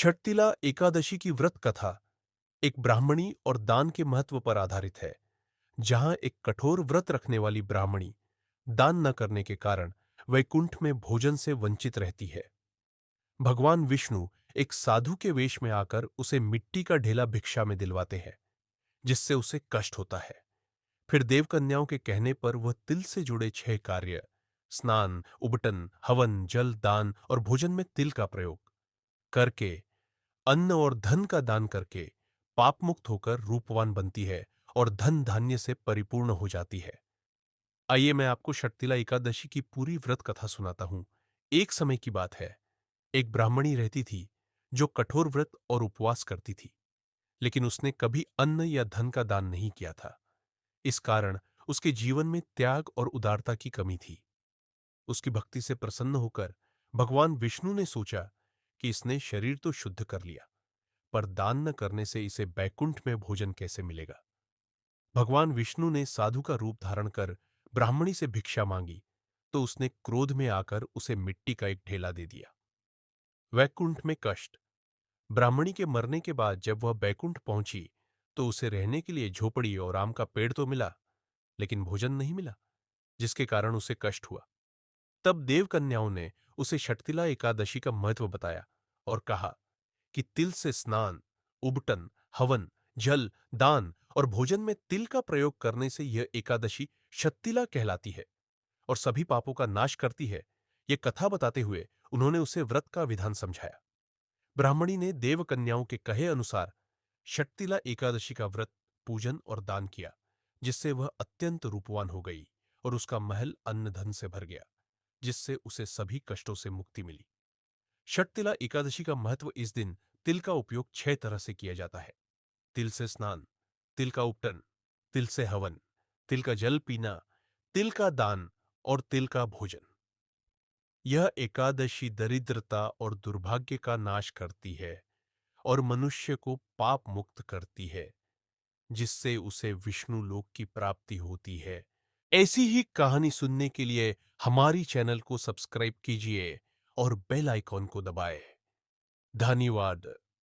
षटतिला एकादशी की व्रत कथा एक ब्राह्मणी और दान के महत्व पर आधारित है। जहां एक कठोर व्रत रखने वाली ब्राह्मणी दान न करने के कारण वैकुंठ में भोजन से वंचित रहती है। भगवान विष्णु एक साधु के वेश में आकर उसे मिट्टी का ढेला भिक्षा में दिलवाते हैं, जिससे उसे कष्ट होता है। फिर देवकन्याओं के कहने पर वह तिल से जुड़े 6 कार्य स्नान, उबटन, हवन, जल दान और भोजन में तिल का प्रयोग करके, अन्न और धन का दान करके पाप मुक्त होकर रूपवान बनती है और धन धान्य से परिपूर्ण हो जाती है। आइए मैं आपको षटतिला एकादशी की पूरी व्रत कथा सुनाता हूं। एक समय की बात है। एक ब्राह्मणी रहती थी जो कठोर व्रत और उपवास करती थी, लेकिन उसने कभी अन्न या धन का दान नहीं किया था। इस कारण उसके जीवन में त्याग और उदारता की कमी थी। उसकी भक्ति से प्रसन्न होकर भगवान विष्णु ने सोचा कि इसने शरीर तो शुद्ध कर लिया, पर दान न करने से इसे बैकुंठ में भोजन कैसे मिलेगा। भगवान विष्णु ने साधु का रूप धारण कर ब्राह्मणी से भिक्षा मांगी, तो उसने क्रोध में आकर उसे मिट्टी का एक ढेला दे दिया। वैकुंठ में कष्ट। ब्राह्मणी के मरने के बाद जब वह बैकुंठ पहुंची, तो उसे रहने के लिए झोपड़ी और आम का पेड़ तो मिला, लेकिन भोजन नहीं मिला, जिसके कारण उसे कष्ट हुआ। तब देवकन्याओं ने उसे षटतिला एकादशी का महत्व बताया और कहा कि तिल से स्नान, उबटन, हवन, जल, दान और भोजन में तिल का प्रयोग करने से यह एकादशी षटतिला कहलाती है और सभी पापों का नाश करती है। यह कथा बताते हुए उन्होंने उसे व्रत का विधान समझाया। ब्राह्मणी ने देवकन्याओं के कहे अनुसार षटतिला एकादशी का व्रत, पूजन और दान किया, जिससे वह अत्यंत रूपवान हो गई और उसका महल अन्न धन से भर गया, जिससे उसे सभी कष्टों से मुक्ति मिली। षटतिला एकादशी का महत्व। इस दिन तिल का उपयोग 6 तरह से किया जाता है। तिल से स्नान, तिल का उपटन, तिल से हवन, तिल का जल पीना, तिल का दान और तिल का भोजन। यह एकादशी दरिद्रता और दुर्भाग्य का नाश करती है और मनुष्य को पाप मुक्त करती है, जिससे उसे विष्णु लोक की प्राप्ति होती है। ऐसी ही कहानी सुनने के लिए हमारी चैनल को सब्सक्राइब कीजिए और बेल आइकॉन को दबाएं। धन्यवाद।